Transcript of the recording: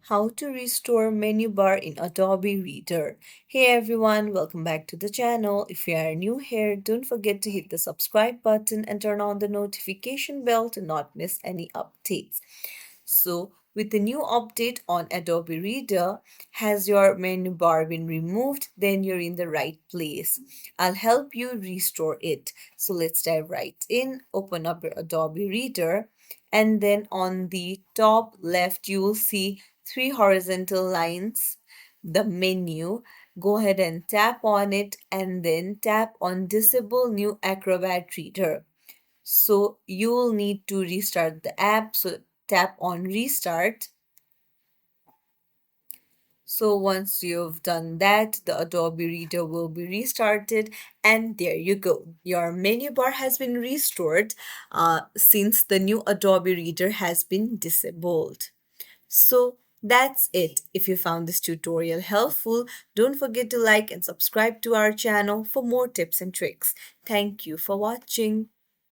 how to restore menu bar in Adobe Reader. Hey everyone, welcome back to the channel. If you are new here, don't forget to hit the subscribe button and turn on the notification bell to not miss any updates. So, with the new update on Adobe Reader, has your menu bar been removed? Then you're in the right place. I'll help you restore it. So, let's dive right in. Open up your Adobe Reader, and then on the top left, you will see three horizontal lines, the menu. Go ahead and tap on it, and then tap on Disable New Acrobat Reader. So you'll need to restart the app. So tap on restart. So once you've done that, the Adobe Reader will be restarted, and there you go. Your menu bar has been restored since the new Adobe Reader has been disabled. So that's it. If you found this tutorial helpful, don't forget to like and subscribe to our channel for more tips and tricks. Thank you for watching.